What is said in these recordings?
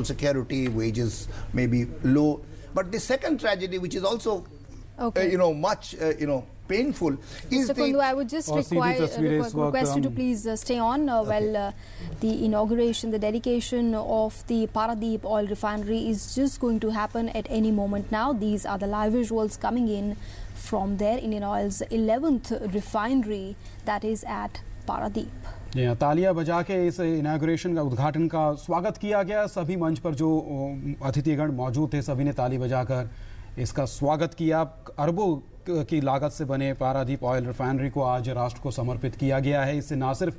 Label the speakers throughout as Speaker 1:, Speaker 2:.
Speaker 1: security, wages may be low. But the second tragedy, which is also, much, painful, is
Speaker 2: Mr. Kundu, I would just request you to please stay on while the inauguration, the dedication of the Paradeep oil refinery is just going to happen at any moment now. These are the live visuals coming in from there, Indian Oil's 11th refinery that is at Paradeep.
Speaker 3: तालियां बजा के इस inauguration का उद्घाटन का स्वागत किया गया। सभी मंच पर जो अतिथिगण मौजूद थे सभी ने ताली बजाकर इसका स्वागत किया। अरबों की लागत से बने पारादीप ऑयल रिफाइनरी को आज राष्ट्र को समर्पित किया गया है। इससे न सिर्फ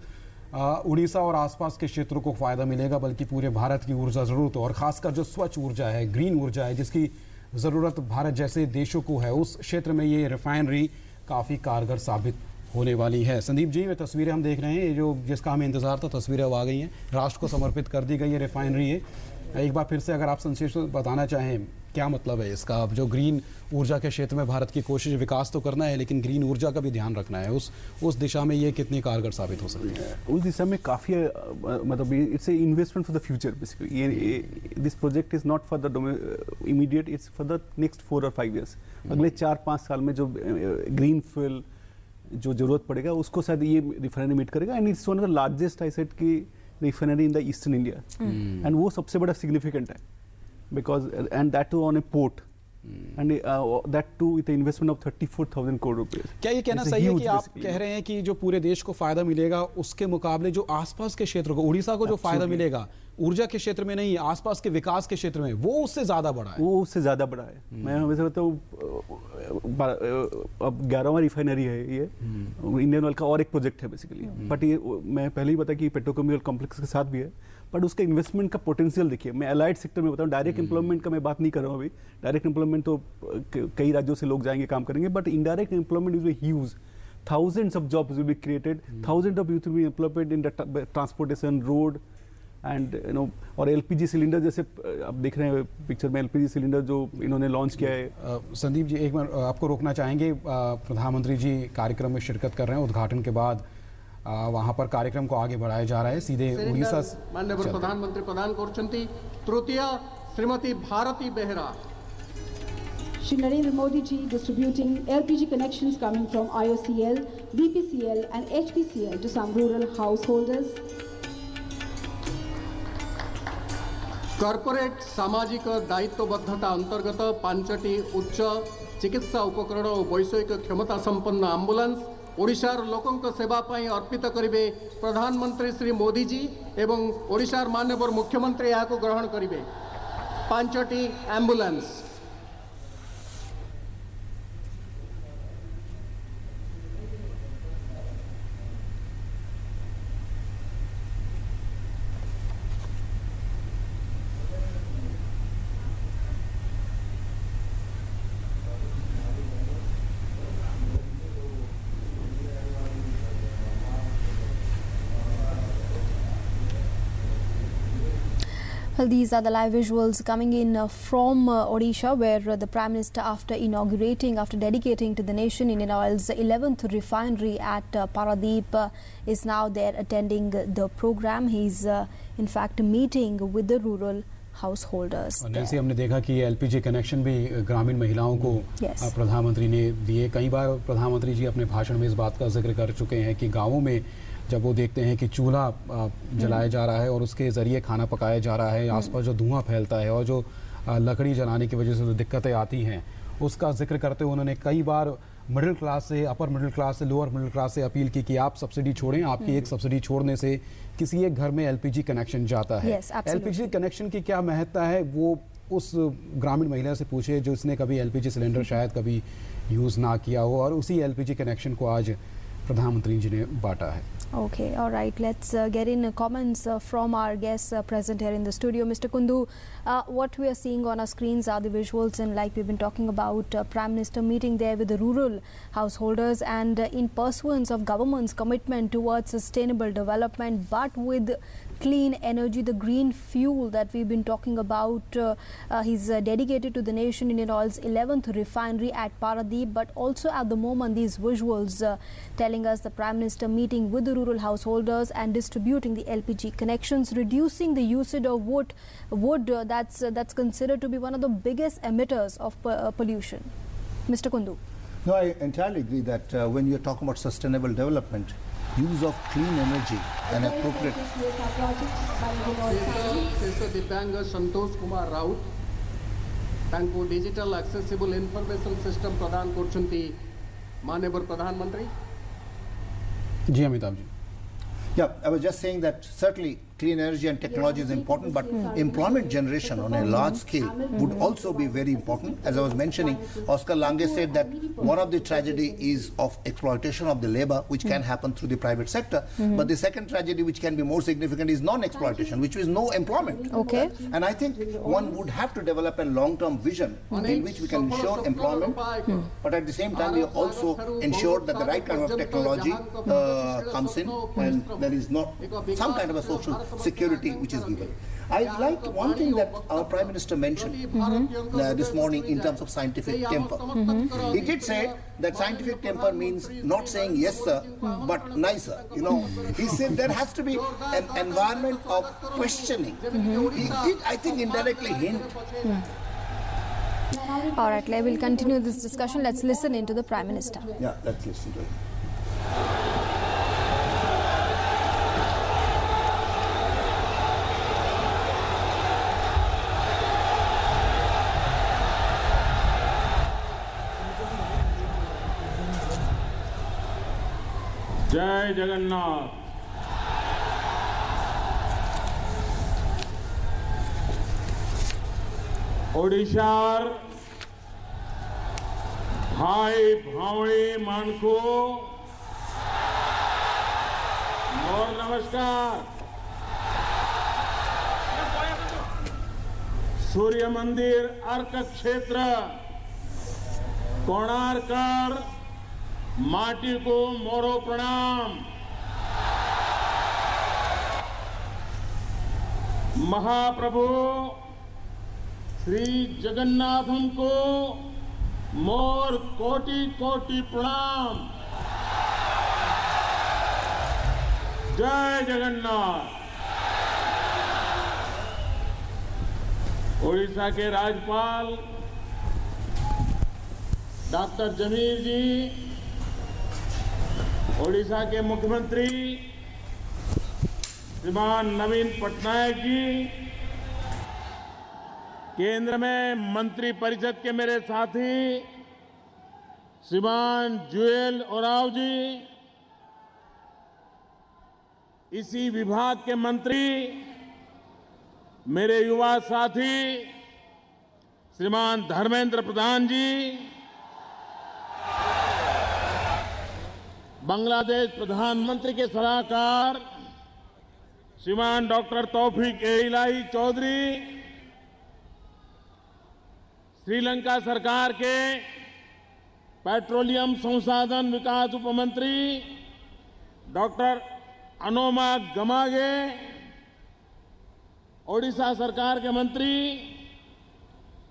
Speaker 3: उड़ीसा और आसपास के क्षेत्रों को फ़ायदा मिलेगा बल्कि पूरे भारत की ऊर्जा ज़रूरत और ख़ासकर जो स्वच्छ ऊर्जा है, ग्रीन ऊर्जा है, जिसकी ज़रूरत भारत जैसे देशों को है, उस क्षेत्र में ये रिफाइनरी काफ़ी कारगर साबित होने वाली है। संदीप जी, ये तस्वीरें हम देख रहे हैं, ये जो जिसका हमें इंतज़ार था, तस्वीरें अब आ गई हैं, राष्ट्र को समर्पित कर दी गई है रिफाइनरी है। एक बार फिर से अगर आप संक्षेप में बताना चाहें क्या मतलब है इसका। अब जो ग्रीन ऊर्जा के क्षेत्र में भारत की कोशिश विकास तो करना है लेकिन ग्रीन ऊर्जा का भी ध्यान रखना है, उस दिशा में ये कितनी कारगर साबित हो सकती है?
Speaker 4: उस दिशा में काफ़ी मतलब it's a investment for the future basically. ये this project is not for the immediate, it's for the next 4 or 5 years। अगले 4-5 साल में जो ग्रीन फ्यूल जो जरूरत पड़ेगा उसको शायद ये रिफाइनरी मीट करेगा। And it's one of the largest I said की refinery in the eastern India and वो सबसे बड़ा सिग्निफिकेंट है because and that too on a port and that too with investment of 34,000 crore rupees.
Speaker 3: क्या ये कहना सही है कि आप कह रहे हैं कि जो पूरे देश को फायदा मिलेगा उसके मुकाबले जो आसपास के क्षेत्र को, उड़ीसा को जो फायदा मिलेगा ऊर्जा के क्षेत्र में नहीं, आसपास के विकास के क्षेत्र में, वो उससे ज्यादा बड़ा है? वो उससे ज्यादा बड़ा है।
Speaker 4: मैं हमेशा कहता हूँ अब 11वां रिफाइनरी है ये इंडियन ऑयल का और एक प्रोजेक्ट है बेसिकली। बट ये मैं पहले ही बताया कि पेट्रोकेमिकल कॉम्प्लेक्स के साथ भी है, बट उसका इन्वेस्टमेंट का पोटेंशियल देखिए। मैं अलाइड सेक्टर में बताऊँ, डायरेक्ट एम्प्लॉयमेंट का मैं बात नहीं कर रहा हूँ अभी। डायरेक्ट एम्प्लॉयमेंट तो कई राज्यों से लोग जाएंगे काम करेंगे, but indirect employment is huge. Thousands of jobs will be created, thousands of youth will be employed in the transportation, road and और LPG सिलेंडर जैसे आप देख रहे हैं पिक्चर में LPG सिलेंडर जो इन्होंने लॉन्च किया है।
Speaker 3: संदीप जी, एक बार आपको रोकना चाहेंगे, प्रधानमंत्री जी कार्यक्रम में शिरकत कर रहे हैं। उद्घाटन के बाद वहाँ पर कार्यक्रम को आगे बढ़ाया जा रहा है। सीधे उड़ीसा
Speaker 5: माननीय प्रधानमंत्री प्रदान करछंती। तृतीय Shrimati Bharati Behera.
Speaker 6: Shri Narendra Modi ji distributing LPG connections coming from IOCL, BPCL and HPCL to some rural householders.
Speaker 5: Corporate सामाजिक दायित्वबद्धता अंतर्गत 5टी उच्च चिकित्सा उपकरण और वैषयिक क्षमता संपन्न आम्बुलांस ओडिशार लोकंक सेवा पई अर्पित करिवे प्रधानमंत्री श्री मोदी जी एवं ओडिशार माननीय मुख्यमंत्री याको ग्रहण करिवे। 5टी ambulance
Speaker 2: Well, these are the live visuals coming in from Odisha, where the Prime Minister, after dedicating to the nation Indian Oil's 11th refinery at Paradeep, is now there attending the program. He's in fact meeting with the rural householders.
Speaker 3: और जैसे हमने देखा कि LPG connection भी ग्रामीण महिलाओं को प्रधानमंत्री ने दिए। कई बार प्रधानमंत्री जी अपने भाषण में इस बात का जिक्र कर चुके हैं कि गाँवों में जब वो देखते हैं कि चूल्हा जलाया जा रहा है और उसके ज़रिए खाना पकाया जा रहा है, आसपास जो धुआं फैलता है और जो लकड़ी जलाने की वजह से जो दिक्कतें आती हैं, उसका जिक्र करते हुए उन्होंने कई बार मिडिल क्लास से, अपर मिडिल क्लास से, लोअर मिडिल क्लास से अपील की कि आप सब्सिडी छोड़ें। आपकी एक सब्सिडी छोड़ने से किसी एक घर में LPG कनेक्शन जाता है। LPG कनेक्शन की क्या महत्ता है वो उस ग्रामीण महिला से पूछे जो इसने कभी LPG सिलेंडर शायद कभी यूज़ ना किया हो, और उसी LPG कनेक्शन को आज प्रधानमंत्री जी ने बांटा है।
Speaker 2: Okay, all right. Let's get in comments from our guests present here in the studio. Mr. Kundu, what we are seeing on our screens are the visuals, and like we've been talking about, Prime Minister meeting there with the rural householders, and in pursuance of government's commitment towards sustainable development, but with clean energy, the green fuel that we've been talking about. He's dedicated to the nation, Indian Oil's 11th refinery at Paradeep, but also at the moment these visuals telling us the Prime Minister meeting with the rural householders and distributing the LPG connections, reducing the usage of wood that's considered to be one of the biggest emitters of pollution. Mr. Kundu.
Speaker 1: No, I entirely agree that when you're talking about sustainable development, use of clean energy and appropriate.
Speaker 5: दिव्यांग संतोष कुमार राउत तांको digital accessible information system प्रदान करछंती माननीय प्रधानमंत्री.
Speaker 3: जी Amitabh ji.
Speaker 1: Yeah, I was just saying that certainly clean energy and technology is important, but employment generation on a large scale would also be very important. As I was mentioning, Oscar Lange said that one of the tragedy is of exploitation of the labor, which can happen through the private sector. But the second tragedy, which can be more significant, is non-exploitation, which is no employment.
Speaker 2: Okay.
Speaker 1: And I think one would have to develop a long-term vision in which we can ensure employment, but at the same time we also ensure that the right kind of technology comes in and there is not some kind of a social security which is given. I like one thing that our Prime Minister mentioned this morning in terms of scientific temper. He did say that scientific temper means not saying yes sir, but nicer. You know, he said there has to be an environment of questioning. He did, I think, indirectly hint.
Speaker 2: All right, we'll continue this discussion. Let's listen into the Prime Minister.
Speaker 1: Yeah, let's listen to it.
Speaker 7: जय जगन्नाथ. ओडिशार भाई भावणी मानको मोर नमस्कार. सूर्य मंदिर अर्क क्षेत्र कोणार्कर माटी को मोरो प्रणाम. महाप्रभु श्री जगन्नाथम को मोर कोटि कोटि प्रणाम. जय जगन्नाथ. ओडिशा के राज्यपाल डॉक्टर जमीर जी, ओडिशा के मुख्यमंत्री श्रीमान नवीन पटनायक जी, केंद्र में मंत्री परिषद के मेरे साथी श्रीमान जुएल ओराव जी, इसी विभाग के मंत्री मेरे युवा साथी श्रीमान धर्मेंद्र प्रधान जी, बांग्लादेश प्रधानमंत्री के सलाहकार श्रीमान डॉक्टर तौफीक इलाही चौधरी, श्रीलंका सरकार के पेट्रोलियम संसाधन विकास उपमंत्री डॉक्टर अनोमा गमागे, ओडिशा सरकार के मंत्री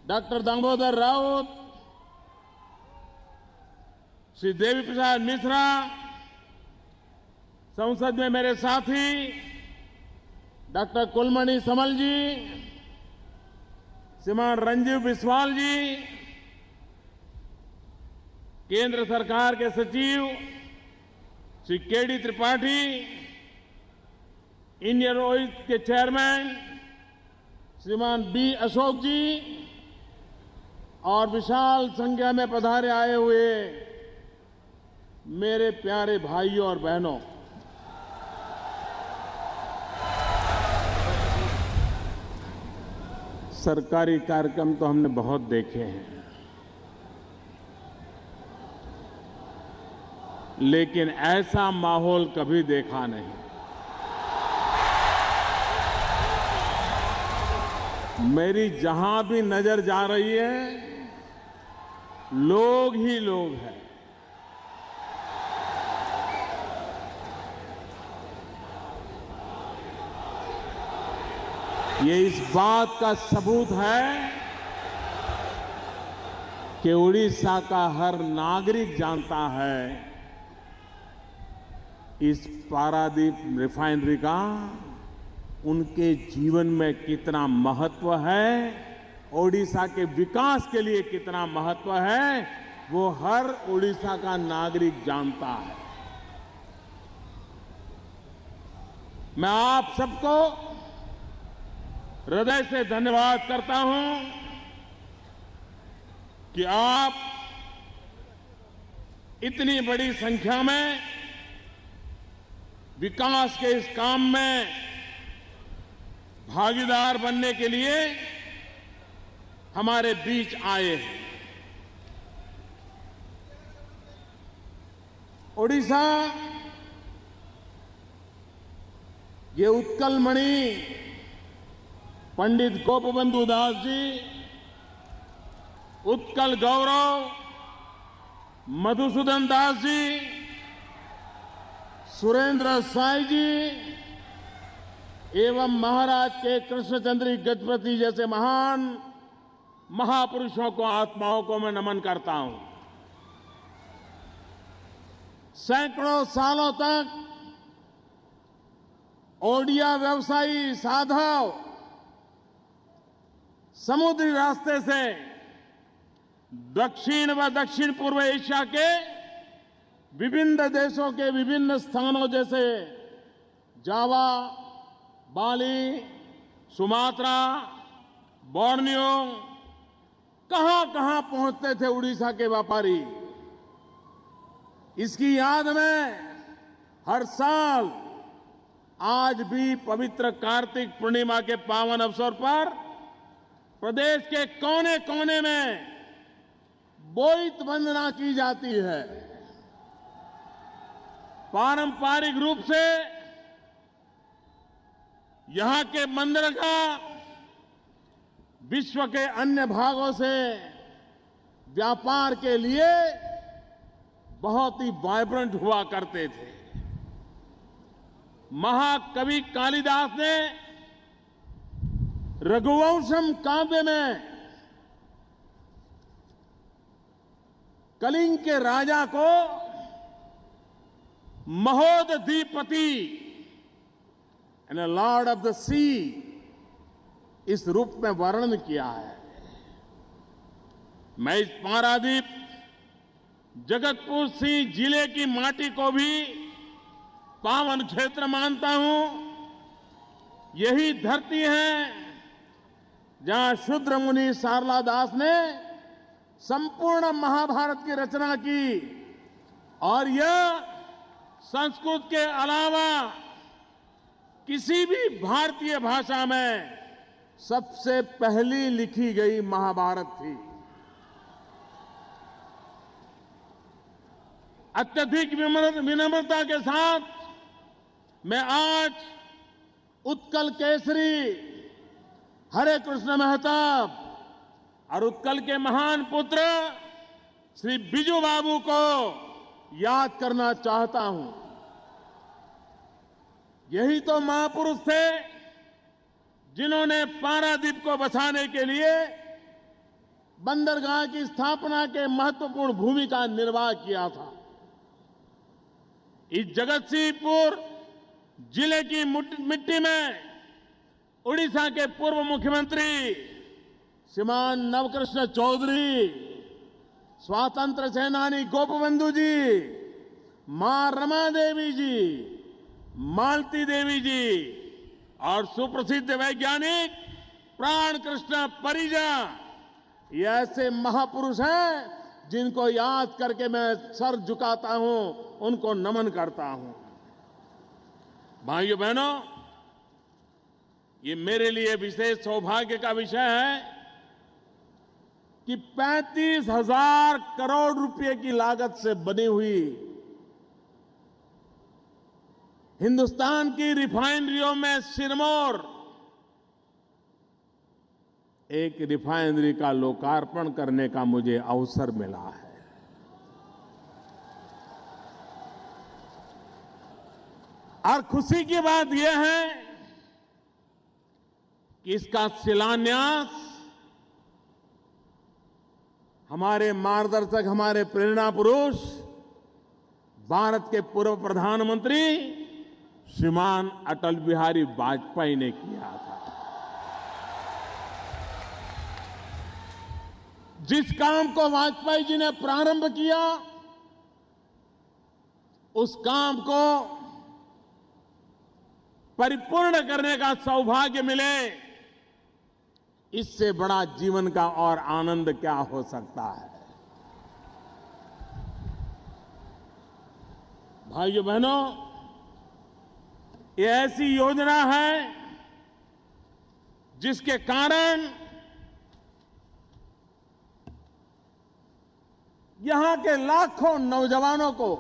Speaker 7: डॉक्टर दामोदर राउत, श्री देवी प्रसाद मिश्रा, संसद में मेरे साथी डॉक्टर कुलमणि समल जी, श्रीमान रंजीव बिस्वाल जी, केंद्र सरकार के सचिव Shri KD Tripathi, Indian oil के चेयरमैन श्रीमान बी अशोक जी और विशाल संख्या में पधारे आए हुए मेरे प्यारे भाइयों और बहनों, सरकारी कार्यक्रम तो हमने बहुत देखे हैं, लेकिन ऐसा माहौल कभी देखा नहीं. मेरी जहां भी नजर जा रही है, लोग ही लोग हैं. ये इस बात का सबूत है कि उड़ीसा का हर नागरिक जानता है इस पारादीप रिफाइनरी का उनके जीवन में कितना महत्व है, ओडिशा के विकास के लिए कितना महत्व है, वो हर ओडिशा का नागरिक जानता है। मैं आप सबको हृदय से धन्यवाद करता हूं कि आप इतनी बड़ी संख्या में विकास के इस काम में भागीदार बनने के लिए हमारे बीच आए हैं। ओडिशा ये उत्कल मणि पंडित गोपबंधु दास जी, उत्कल गौरव मधुसूदन दास जी, सुरेंद्र साई जी एवं महाराज के कृष्णचंद्री गजपति जैसे महान महापुरुषों को, आत्माओं को मैं नमन करता हूं। सैकड़ों सालों तक ओडिया व्यवसायी साधव समुद्री रास्ते से दक्षिण व दक्षिण पूर्व एशिया के विभिन्न देशों के विभिन्न स्थानों जैसे जावा, बाली, सुमात्रा, बोर्नियो, कहां-कहां पहुंचते थे उड़ीसा के व्यापारी। इसकी याद में हर साल आज भी पवित्र कार्तिक पूर्णिमा के पावन अवसर पर प्रदेश के कोने-कोने में बोईत वंदना की जाती है। पारंपरिक रूप से यहां के बंदरगाह विश्व के अन्य भागों से व्यापार के लिए बहुत ही वाइब्रेंट हुआ करते थे। महाकवि कालिदास ने रघुवंशम काव्य में कलिंग के राजा को महोदधीपति एंड लॉर्ड ऑफ द सी इस रूप में वर्णन किया है। मैं इस पारादीप जगतपुर सिंह जिले की माटी को भी पावन क्षेत्र मानता हूं। यही धरती है जहां शूद्र मुनि सारला दास ने संपूर्ण महाभारत की रचना की और यह संस्कृत के अलावा किसी भी भारतीय भाषा में सबसे पहली लिखी गई महाभारत थी। अत्यधिक विनम्रता के साथ मैं आज उत्कल केसरी हरे कृष्ण महताब और उत्कल के महान पुत्र श्री बिजू बाबू को याद करना चाहता हूं। यही तो महापुरुष थे जिन्होंने पारादीप को बचाने के लिए बंदरगाह की स्थापना के महत्वपूर्ण भूमिका निर्वाह किया था। इस जगतसिंहपुर जिले की मिट्टी में उड़ीसा के पूर्व मुख्यमंत्री श्रीमान नवकृष्ण चौधरी, स्वातंत्र सेनानी गोपबंधु जी, मां रमा देवी जी, मालती देवी जी और सुप्रसिद्ध वैज्ञानिक प्राण कृष्ण परिजा, ये ऐसे महापुरुष हैं जिनको याद करके मैं सर झुकाता हूं, उनको नमन करता हूं। भाइयों बहनों, ये मेरे लिए विशेष सौभाग्य का विषय है कि 35,000 करोड़ रुपए की लागत से बनी हुई हिंदुस्तान की रिफाइनरियों में सिरमौर एक रिफाइनरी का लोकार्पण करने का मुझे अवसर मिला है। और खुशी की बात यह है कि इसका शिलान्यास हमारे मार्गदर्शक, हमारे प्रेरणा पुरुष, भारत के पूर्व प्रधानमंत्री श्रीमान अटल बिहारी वाजपेयी ने किया था। जिस काम को वाजपेयी जी ने प्रारंभ किया, उस काम को परिपूर्ण करने का सौभाग्य मिले, इससे बड़ा जीवन का और आनंद क्या हो सकता है। भाइयों बहनों, ये ऐसी योजना है जिसके कारण यहां के लाखों नौजवानों को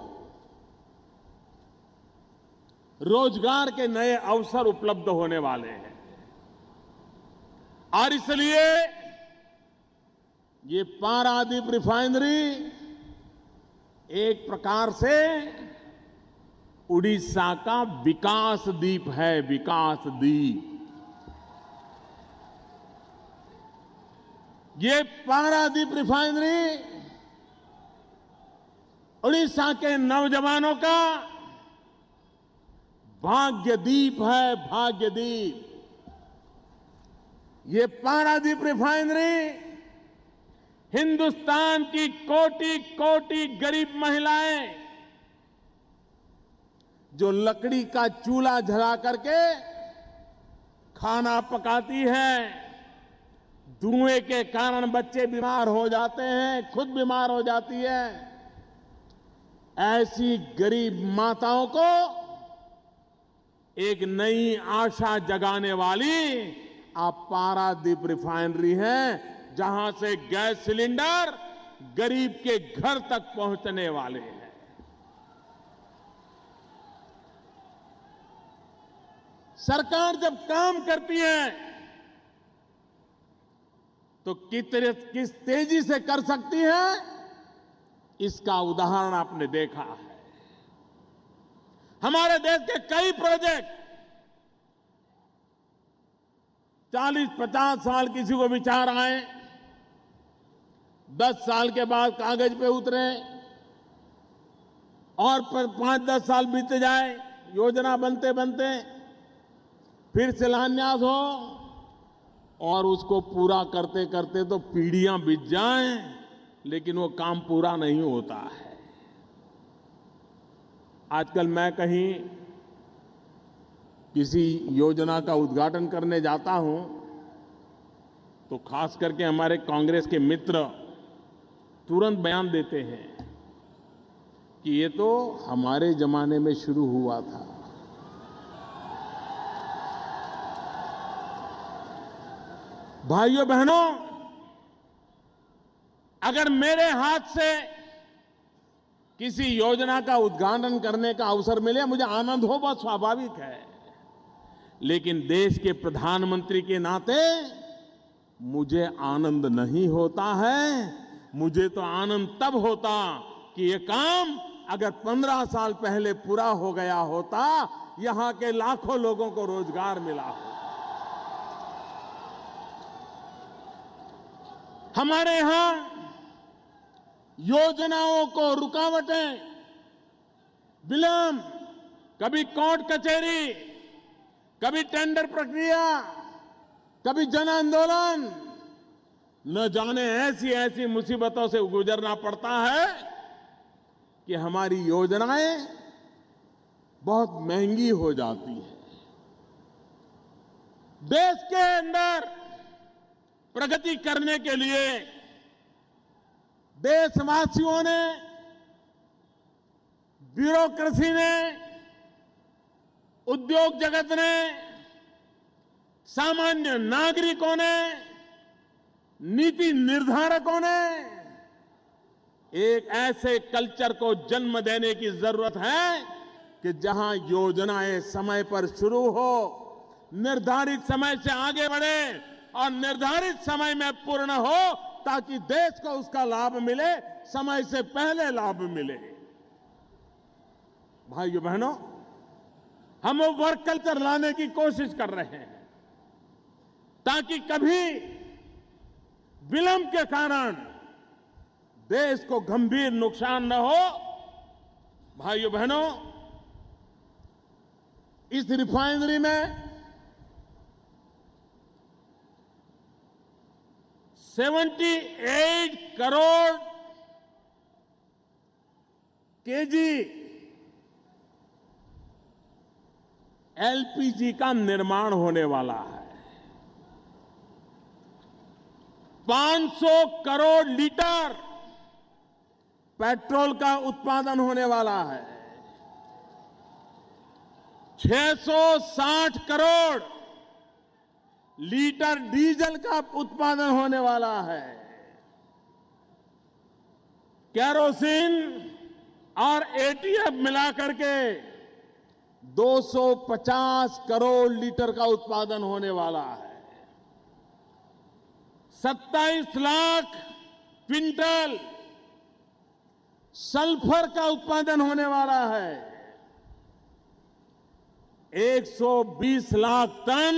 Speaker 7: रोजगार के नए अवसर उपलब्ध होने वाले हैं। और इसलिए ये पारादीप रिफाइनरी एक प्रकार से उड़ीसा का विकास द्वीप है, विकास द्वीप। ये पारादीप रिफाइनरी उड़ीसा के नौजवानों का भाग्यदीप है, भाग्यदीप। ये पारादीप रिफाइनरी हिंदुस्तान की कोटि कोटि गरीब महिलाएं जो लकड़ी का चूल्हा जला करके खाना पकाती हैं, धुएं के कारण बच्चे बीमार हो जाते हैं, खुद बीमार हो जाती है, ऐसी गरीब माताओं को एक नई आशा जगाने वाली आप पारादीप रिफाइनरी है, जहां से गैस सिलेंडर गरीब के घर तक पहुंचने वाले हैं। सरकार जब काम करती है तो किस तेजी से कर सकती है, इसका उदाहरण आपने देखा है। हमारे देश के कई प्रोजेक्ट 40-50 साल किसी को विचार आए, 10 साल के बाद कागज पे उतरे और 5-10 साल बीत जाए, योजना बनते बनते फिर शिलान्यास हो और उसको पूरा करते करते तो पीढ़ियां बीत जाएं, लेकिन वो काम पूरा नहीं होता है। आजकल मैं कहीं किसी योजना का उद्घाटन करने जाता हूं तो खास करके हमारे कांग्रेस के मित्र तुरंत बयान देते हैं कि ये तो हमारे जमाने में शुरू हुआ था। भाइयों बहनों, अगर मेरे हाथ से किसी योजना का उद्घाटन करने का अवसर मिले, मुझे आनंद हो, बहुत स्वाभाविक है। लेकिन देश के प्रधानमंत्री के नाते मुझे आनंद नहीं होता है। मुझे तो आनंद तब होता कि ये काम अगर 15 साल पहले पूरा हो गया होता, यहां के लाखों लोगों को रोजगार मिला हो। हमारे यहां योजनाओं को रुकावटें, विलंब, कभी कोर्ट कचहरी, कभी टेंडर प्रक्रिया, कभी जन आंदोलन, न जाने ऐसी ऐसी मुसीबतों से गुजरना पड़ता है कि हमारी योजनाएं बहुत महंगी हो जाती है। देश के अंदर प्रगति करने के लिए देशवासियों ने, ब्यूरोक्रेसी ने, उद्योग जगत ने, सामान्य नागरिकों ने, नीति निर्धारकों ने एक ऐसे कल्चर को जन्म देने की जरूरत है कि जहां योजनाएं समय पर शुरू हो, निर्धारित समय से आगे बढ़े और निर्धारित समय में पूर्ण हो, ताकि देश को उसका लाभ मिले, समय से पहले लाभ मिले। भाइयों बहनों, हम वो वर्क कल्चर लाने की कोशिश कर रहे हैं। ताकि कभी विलंब के कारण देश को गंभीर नुकसान न हो। भाइयों बहनों, इस रिफाइनरी में 78 करोड़ केजी एलपीजी का निर्माण होने वाला है। 500 करोड़ लीटर पेट्रोल का उत्पादन होने वाला है। 660 करोड़ लीटर डीजल का उत्पादन होने वाला है। केरोसिन और एटीएफ मिलाकर के 250 करोड़ लीटर का उत्पादन होने वाला है। 27 लाख क्विंटल सल्फर का उत्पादन होने वाला है। 120 lakh ton,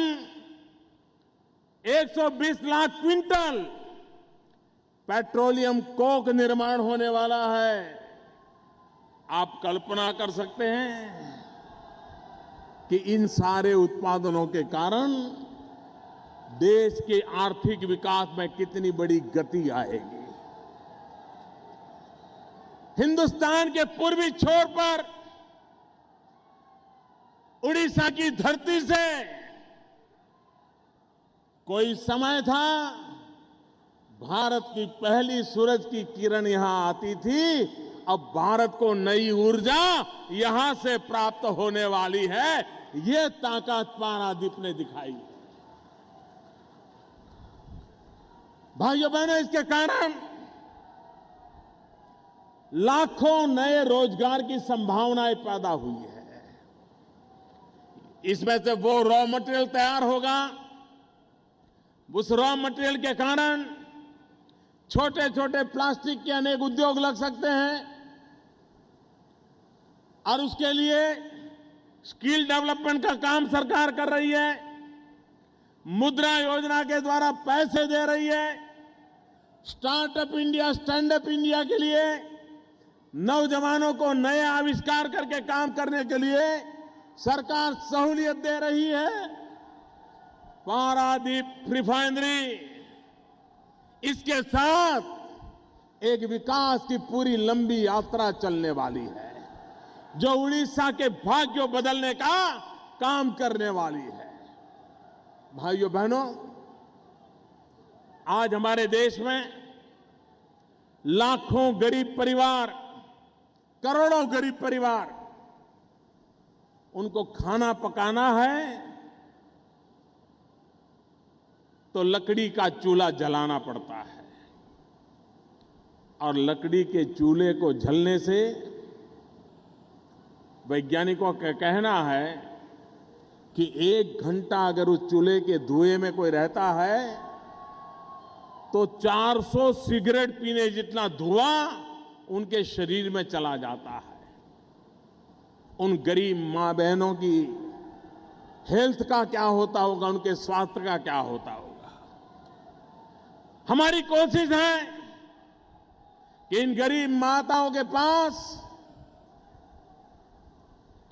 Speaker 7: 120 lakh quintal petroleum coke निर्माण होने वाला है। आप कल्पना कर सकते हैं कि इन सारे उत्पादनों के कारण देश के आर्थिक विकास में कितनी बड़ी गति आएगी। हिंदुस्तान के पूर्वी छोर पर उड़ीसा की धरती से कोई समय था भारत की पहली सूरज की किरण यहां आती थी। अब भारत को नई ऊर्जा यहां से प्राप्त होने वाली है। ये ताकत पारादीप ने दिखाई। भाइयों बहनों, इसके कारण लाखों नए रोजगार की संभावनाएं पैदा हुई है। इसमें से वो रॉ मटेरियल तैयार होगा, उस रॉ मटेरियल के कारण छोटे छोटे प्लास्टिक के अनेक उद्योग लग सकते हैं और उसके लिए स्किल डेवलपमेंट का काम सरकार कर रही है। मुद्रा योजना के द्वारा पैसे दे रही है। Startup India, stand up India के लिए नौजवानों को नए आविष्कार करके काम करने के लिए सरकार सहूलियत दे रही है। पारादीप रिफाइनरी इसके साथ एक विकास की पूरी लंबी यात्रा चलने वाली है, जो उड़ीसा के भाग्य को बदलने का काम करने वाली है। भाइयों बहनों, आज हमारे देश में लाखों गरीब परिवार, करोड़ों गरीब परिवार, उनको खाना पकाना है तो लकड़ी का चूल्हा जलाना पड़ता है। और लकड़ी के चूल्हे को जलने से वैज्ञानिकों का कहना है कि 1 घंटा अगर उस चूल्हे के धुएं में कोई रहता है तो 400 सिगरेट पीने जितना धुआं उनके शरीर में चला जाता है। उन गरीब मां बहनों की हेल्थ का क्या होता होगा, उनके स्वास्थ्य का क्या होता होगा। हमारी कोशिश है कि इन गरीब माताओं के पास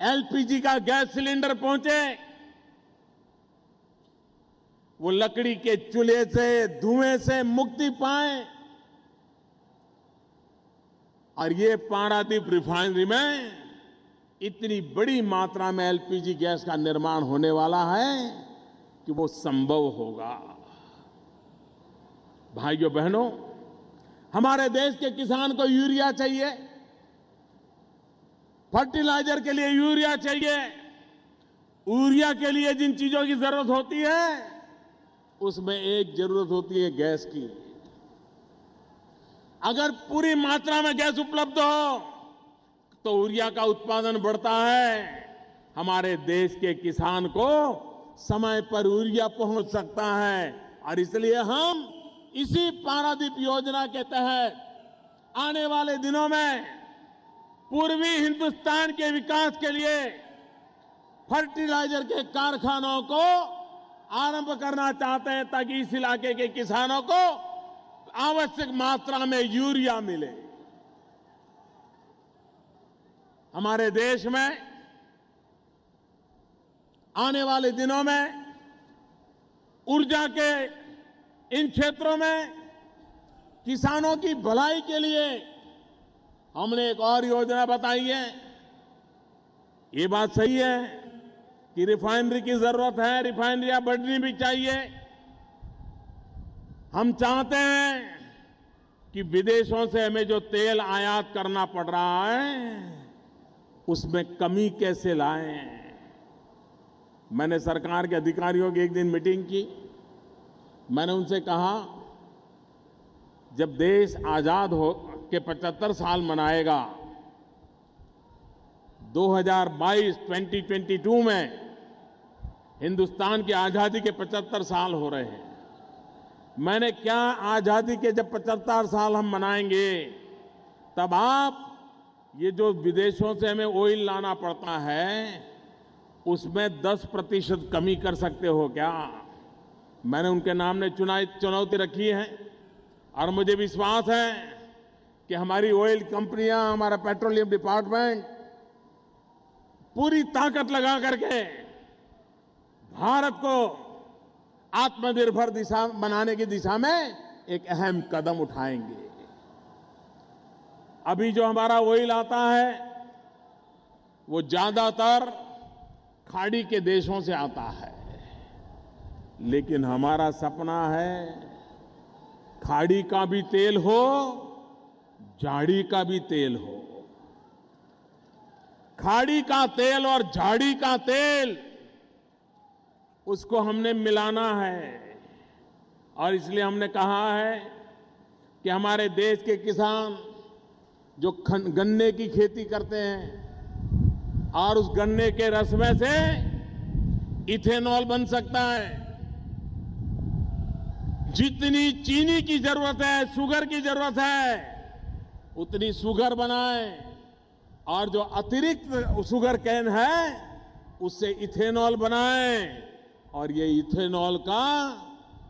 Speaker 7: एलपीजी का गैस सिलेंडर पहुंचे, वो लकड़ी के चूल्हे से, धुएं से मुक्ति पाएं। और ये पारादीप रिफाइनरी में इतनी बड़ी मात्रा में एलपीजी गैस का निर्माण होने वाला है कि वो संभव होगा। भाइयों बहनों, हमारे देश के किसान को यूरिया चाहिए, फर्टिलाइजर के लिए यूरिया चाहिए। यूरिया के लिए जिन चीजों की जरूरत होती है उसमें एक जरूरत होती है गैस की। अगर पूरी मात्रा में गैस उपलब्ध हो तो यूरिया का उत्पादन बढ़ता है। हमारे देश के किसान को समय पर यूरिया पहुंच सकता है। और इसलिए हम इसी पारादीप योजना के तहत आने वाले दिनों में पूर्वी हिंदुस्तान के विकास के लिए फर्टिलाइजर के कारखानों को आरंभ करना चाहते हैं ताकि इस इलाके के किसानों को आवश्यक मात्रा में यूरिया मिले। हमारे देश में आने वाले दिनों में ऊर्जा के इन क्षेत्रों में किसानों की भलाई के लिए हमने एक और योजना बताई है। ये बात सही है कि रिफाइनरी की जरूरत है, रिफाइनरियां बढ़नी भी चाहिए। हम चाहते हैं कि विदेशों से हमें जो तेल आयात करना पड़ रहा है उसमें कमी कैसे लाएं। मैंने सरकार के अधिकारियों की एक दिन मीटिंग की। मैंने उनसे कहा, जब देश आजाद हो के 75 साल मनाएगा, 2022 में हिंदुस्तान की आजादी के 75 साल हो रहे हैं। मैंने क्या आजादी के जब 75 साल हम मनाएंगे, तब आप ये जो विदेशों से हमें ऑयल लाना पड़ता है उसमें 10% कमी कर सकते हो क्या? मैंने उनके नाम चुनौती रखी है और मुझे विश्वास है कि हमारी ऑयल कंपनियां, हमारा पेट्रोलियम डिपार्टमेंट पूरी ताकत लगा करके भारत को आत्मनिर्भर दिशा बनाने की दिशा में एक अहम कदम उठाएंगे। अभी जो हमारा ऑयल आता है वो ज्यादातर खाड़ी के देशों से आता है, लेकिन हमारा सपना है खाड़ी का भी तेल हो, झाड़ी का भी तेल हो। खाड़ी का तेल और झाड़ी का तेल उसको हमने मिलाना है और इसलिए हमने कहा है कि हमारे देश के किसान जो गन्ने की खेती करते हैं और उस गन्ने के रस में से इथेनॉल बन सकता है। जितनी चीनी की जरूरत है, शुगर की जरूरत है, उतनी शुगर बनाएं और जो अतिरिक्त शुगर कैन है उससे इथेनॉल बनाएं और ये इथेनॉल का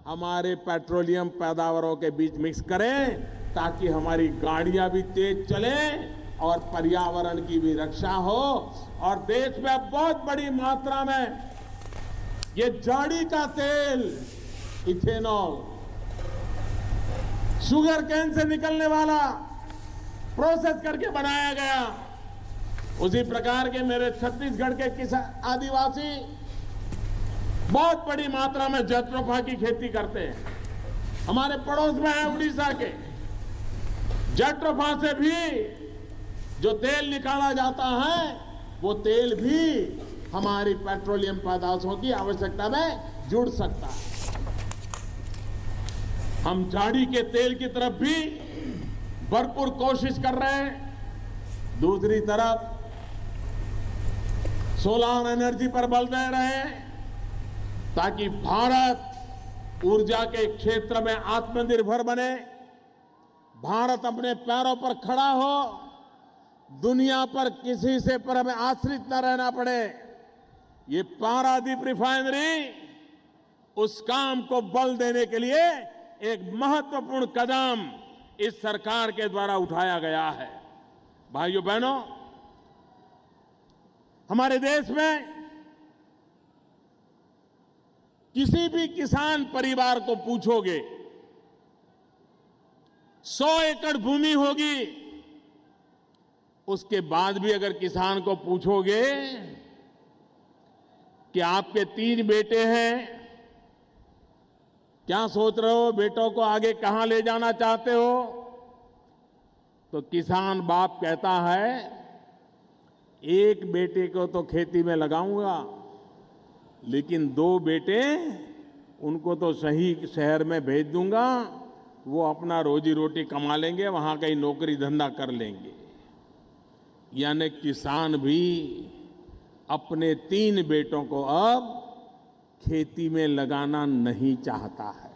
Speaker 7: हमारे पेट्रोलियम पैदावारों के बीच मिक्स करें ताकि हमारी गाड़ियां भी तेज चलें और पर्यावरण की भी रक्षा हो। और देश में बहुत बड़ी मात्रा में ये झाड़ी का तेल, इथेनॉल, शुगर कैन से निकलने वाला प्रोसेस करके बनाया गया। उसी प्रकार के मेरे छत्तीसगढ़ के किसान आदिवासी बहुत बड़ी मात्रा में जट्रोफा की खेती करते हैं। हमारे पड़ोस में है उड़ीसा के। जट्रोफा से भी जो तेल निकाला जाता है वो तेल भी हमारी पेट्रोलियम पदार्थों की आवश्यकता में जुड़ सकता है। हम झाड़ी के तेल की तरफ भी भरपूर कोशिश कर रहे हैं। दूसरी तरफ सोलर एनर्जी पर बल दे रहे हैं ताकि भारत ऊर्जा के क्षेत्र में आत्मनिर्भर बने, भारत अपने पैरों पर खड़ा हो, दुनिया पर किसी से पर हमें आश्रित न रहना पड़े। ये पारादीप रिफाइनरी उस काम को बल देने के लिए एक महत्वपूर्ण कदम इस सरकार के द्वारा उठाया गया है। भाइयों बहनों, हमारे देश में किसी भी किसान परिवार को पूछोगे, 100 एकड़ भूमि होगी, उसके बाद भी अगर किसान को पूछोगे कि आपके 3 बेटे हैं, क्या सोच रहे हो, बेटों को आगे कहां ले जाना चाहते हो, तो किसान बाप कहता है एक बेटे को तो खेती में लगाऊंगा, लेकिन 2 बेटे उनको तो सही शहर में भेज दूंगा, वो अपना रोजी रोटी कमा लेंगे, वहां कहीं नौकरी धंधा कर लेंगे। यानी किसान भी अपने 3 बेटों को अब खेती में लगाना नहीं चाहता है।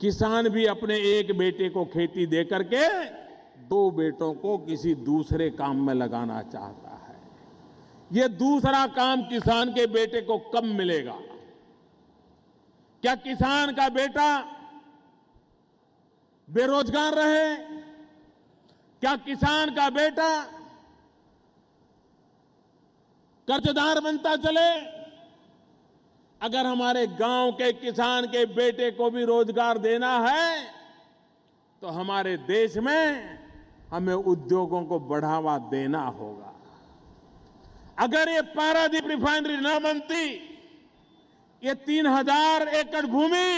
Speaker 7: किसान भी अपने एक बेटे को खेती दे करके 2 बेटों को किसी दूसरे काम में लगाना चाहता है। ये दूसरा काम किसान के बेटे को कब मिलेगा? क्या किसान का बेटा बेरोजगार रहे? क्या किसान का बेटा कर्जदार बनता चले? अगर हमारे गांव के किसान के बेटे को भी रोजगार देना है तो हमारे देश में हमें उद्योगों को बढ़ावा देना होगा। अगर ये पारादीप रिफाइनरी न बनती, ये 3000 एकड़ भूमि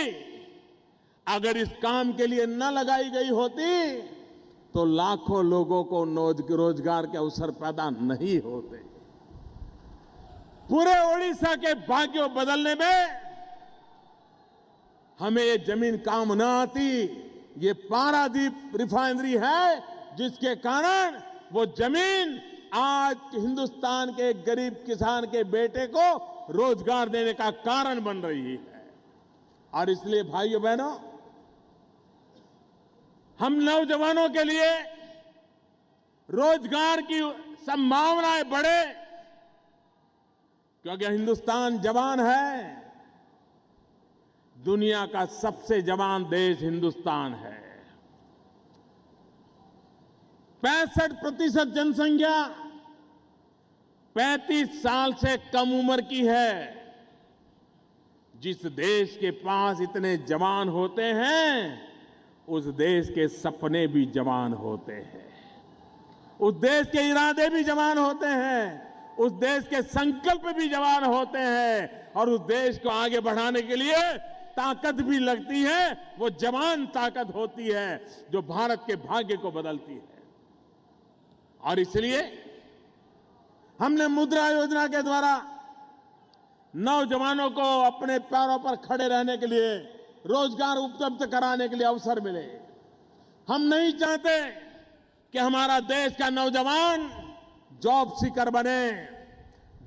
Speaker 7: अगर इस काम के लिए न लगाई गई होती तो लाखों लोगों को रोजगार के अवसर पैदा नहीं होते। पूरे ओडिशा के भाग्यों बदलने में हमें ये जमीन काम न आती। ये पारादीप रिफाइनरी है जिसके कारण वो जमीन आज हिंदुस्तान के गरीब किसान के बेटे को रोजगार देने का कारण बन रही है। और इसलिए भाइयों बहनों, हम नौजवानों के लिए रोजगार की संभावनाएं बढ़े, क्योंकि हिंदुस्तान जवान है। दुनिया का सबसे जवान देश हिंदुस्तान है। 65% जनसंख्या 35 साल से कम उम्र की है। जिस देश के पास इतने जवान होते हैं, उस देश के सपने भी जवान होते हैं, उस देश के इरादे भी जवान होते हैं, उस देश के संकल्प भी जवान होते हैं, और उस देश को आगे बढ़ाने के लिए ताकत भी लगती है। वो जवान ताकत होती है जो भारत के भाग्य को बदलती है। और इसलिए हमने मुद्रा योजना के द्वारा नौजवानों को अपने पैरों पर खड़े रहने के लिए, रोजगार उपलब्ध कराने के लिए अवसर मिले। हम नहीं चाहते कि हमारा देश का नौजवान जॉब सीकर बने,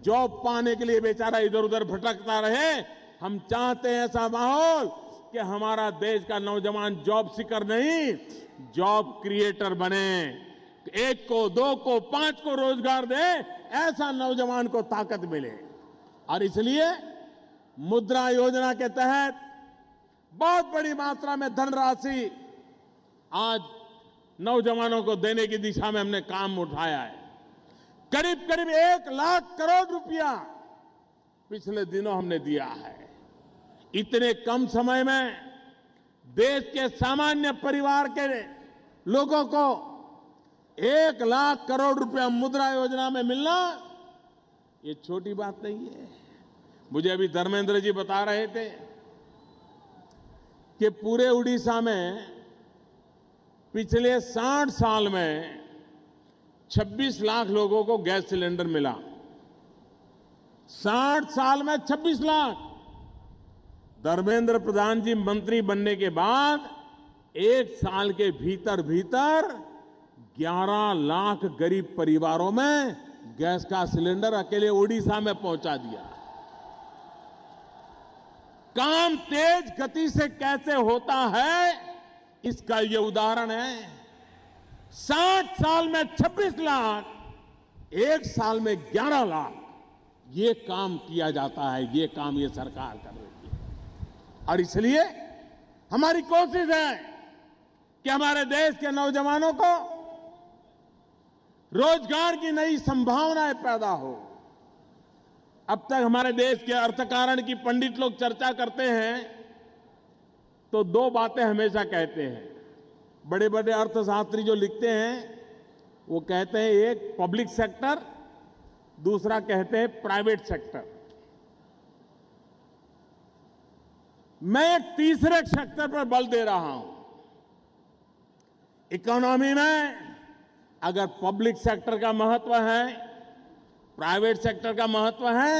Speaker 7: जॉब पाने के लिए बेचारा इधर उधर भटकता रहे। हम चाहते हैं ऐसा माहौल कि हमारा देश का नौजवान जॉब सीकर नहीं, जॉब क्रिएटर बने, 1 को 2 को 5 को रोजगार दे, ऐसा नौजवान को ताकत मिले। और इसलिए मुद्रा योजना के तहत बहुत बड़ी मात्रा में धनराशि आज नौजवानों को देने की दिशा में हमने काम उठाया है। करीब करीब 1 लाख करोड़ रुपया पिछले दिनों हमने दिया है। इतने कम समय में देश के सामान्य परिवार के लोगों को 1 लाख करोड़ रुपया मुद्रा योजना में मिलना ये छोटी बात नहीं है। मुझे अभी धर्मेंद्र जी बता रहे थे कि पूरे उड़ीसा में पिछले 60 साल में 26 लाख लोगों को गैस सिलेंडर मिला। 60 साल में 26 लाख। धर्मेंद्र प्रधान जी मंत्री बनने के बाद 1 साल के भीतर भीतर 11 लाख गरीब परिवारों में गैस का सिलेंडर अकेले उड़ीसा में पहुंचा दिया। काम तेज गति से कैसे होता है, इसका ये उदाहरण है। 60 साल में 26 लाख, 1 साल में 11 लाख, ये काम किया जाता है। ये काम ये सरकार कर रही है। और इसलिए हमारी कोशिश है कि हमारे देश के नौजवानों को रोजगार की नई संभावनाएं पैदा हो। अब तक हमारे देश के अर्थकारण की पंडित लोग चर्चा करते हैं तो 2 बातें हमेशा कहते हैं। बड़े बड़े अर्थशास्त्री जो लिखते हैं वो कहते हैं, एक पब्लिक सेक्टर, दूसरा कहते हैं प्राइवेट सेक्टर। मैं एक तीसरे सेक्टर पर बल दे रहा हूं। इकोनॉमी में अगर पब्लिक सेक्टर का महत्व है, प्राइवेट सेक्टर का महत्व है,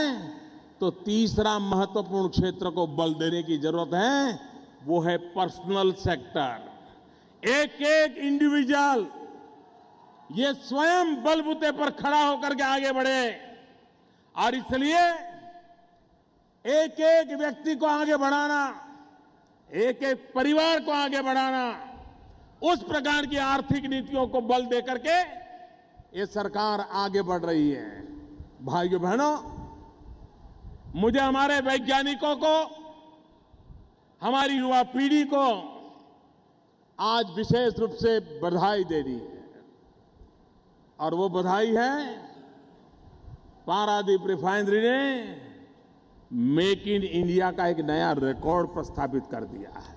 Speaker 7: तो तीसरा महत्वपूर्ण क्षेत्र को बल देने की जरूरत है, वो है पर्सनल सेक्टर। एक एक इंडिविजुअल ये स्वयं बलबूते पर खड़ा होकर के आगे बढ़े। और इसलिए एक एक व्यक्ति को आगे बढ़ाना, एक एक परिवार को आगे बढ़ाना, उस प्रकार की आर्थिक नीतियों को बल देकर के ये सरकार आगे बढ़ रही है। भाइयों बहनों, मुझे हमारे वैज्ञानिकों को हमारी युवा पीढ़ी को आज विशेष रूप से बधाई देनी है, और वो बधाई है पारादीप रिफाइनरी ने मेक इन इंडिया का एक नया रिकॉर्ड प्रस्थापित कर दिया है।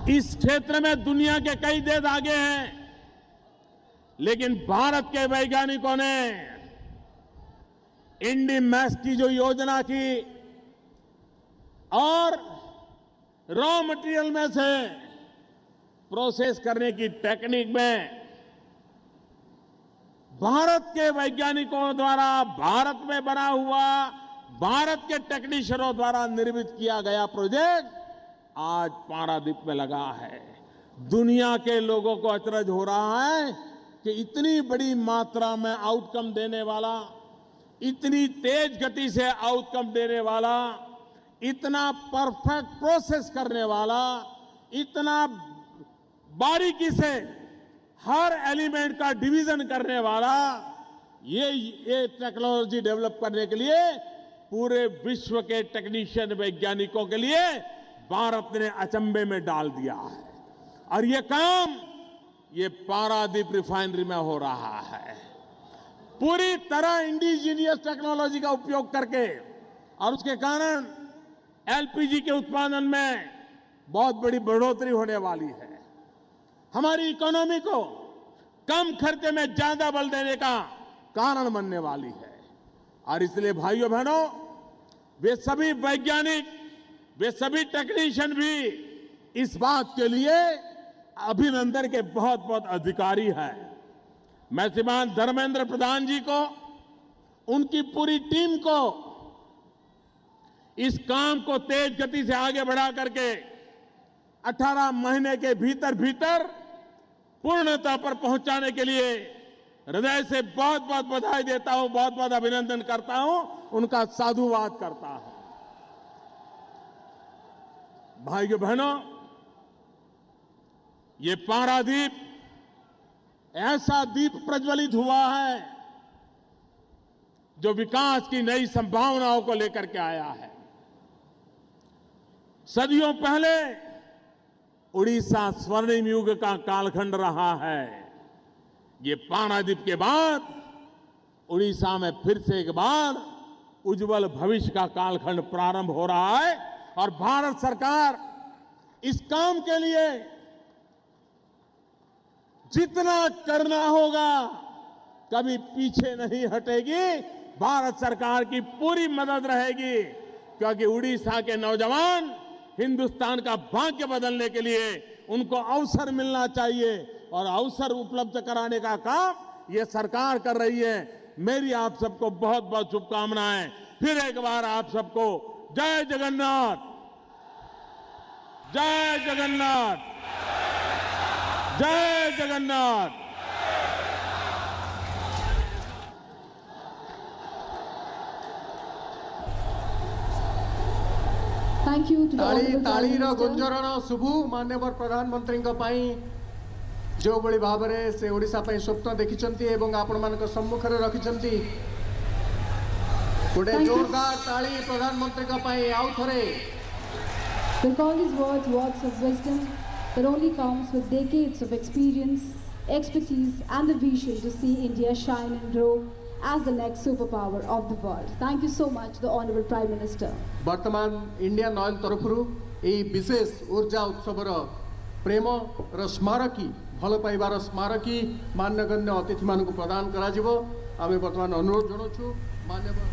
Speaker 7: इस क्षेत्र में दुनिया के कई देश आगे हैं, लेकिन भारत के वैज्ञानिकों ने इंडीमैक्स की जो योजना की और रॉ मटेरियल में से प्रोसेस करने की टेक्निक में भारत के वैज्ञानिकों द्वारा, भारत में बना हुआ, भारत के टेक्नीशियनों द्वारा निर्मित किया गया प्रोजेक्ट आज पारादीप में लगा है। दुनिया के लोगों को अचरज हो रहा है कि इतनी बड़ी मात्रा में आउटकम देने वाला, इतनी तेज गति से आउटकम देने वाला, इतना परफेक्ट प्रोसेस करने वाला, इतना बारीकी से हर एलिमेंट का डिवीजन करने वाला, ये टेक्नोलॉजी डेवलप करने के लिए पूरे विश्व के टेक्नीशियन वैज्ञानिकों के लिए भारत ने अचंभे में डाल दिया है। और ये काम ये पारादीप रिफाइनरी में हो रहा है, पूरी तरह इंडिजीनियस टेक्नोलॉजी का उपयोग करके, और उसके कारण एलपीजी के उत्पादन में बहुत बड़ी बढ़ोतरी होने वाली है। हमारी इकोनॉमी को कम खर्चे में ज्यादा बल देने का कारण बनने वाली है। और इसलिए भाइयों बहनों, वे सभी वैज्ञानिक, वे सभी टेक्नीशियन भी इस बात के लिए अभिनंदन के बहुत बहुत अधिकारी हैं। मैं श्रीमान धर्मेंद्र प्रधान जी को, उनकी पूरी टीम को इस काम को तेज गति से आगे बढ़ा करके 18 महीने के भीतर भीतर पूर्णता पर पहुंचाने के लिए हृदय से बहुत बहुत बधाई देता हूं, बहुत बहुत अभिनंदन करता हूं, उनका साधुवाद करता हूं। भाइयों बहनों, ये पारादीप ऐसा दीप प्रज्वलित हुआ है जो विकास की नई संभावनाओं को लेकर के आया है। सदियों पहले उड़ीसा स्वर्णिम युग का कालखंड रहा है। ये पारादीप के बाद उड़ीसा में फिर से एक बार उज्जवल भविष्य का कालखंड प्रारंभ हो रहा है, और भारत सरकार इस काम के लिए जितना करना होगा कभी पीछे नहीं हटेगी। भारत सरकार की पूरी मदद रहेगी, क्योंकि उड़ीसा के नौजवान हिंदुस्तान का भाग्य बदलने के लिए उनको अवसर मिलना चाहिए, और अवसर उपलब्ध कराने का काम ये सरकार कर रही है। मेरी आप सबको बहुत बहुत शुभकामनाएं। फिर एक बार आप सबको जय जगन्नाथ, जय जगन्नाथ, जय Jagannath.
Speaker 6: Thank you to the Honorable Prime
Speaker 5: तालीर
Speaker 6: Minister.
Speaker 5: गुंजरण शुभु माननीय प्रधानमंत्री जो बड़ी भाव में से ओडिशा पई स्वप्न देखिचंती एवं आपण मानक सम्मुख रे रखिचंती। गोटे
Speaker 6: Thank you.
Speaker 5: जोरदार ताली प्रधानमंत्री पई आउ थरे।
Speaker 6: Recall these words of wisdom that only comes with decades of experience, expertise, and the vision to see India shine and grow as the next superpower of the world. Thank you so much, the Honorable Prime Minister.
Speaker 5: वर्तमान Indian oil तरफरु यही विशेष ऊर्जा उत्सवर प्रेम र स्मारकी भल पाइबार स्मारकी मान्यगण्य अतिथि मानक प्रदान करा जिवो। आमे वर्तमान अनुरोध जनाउछु मान्यवर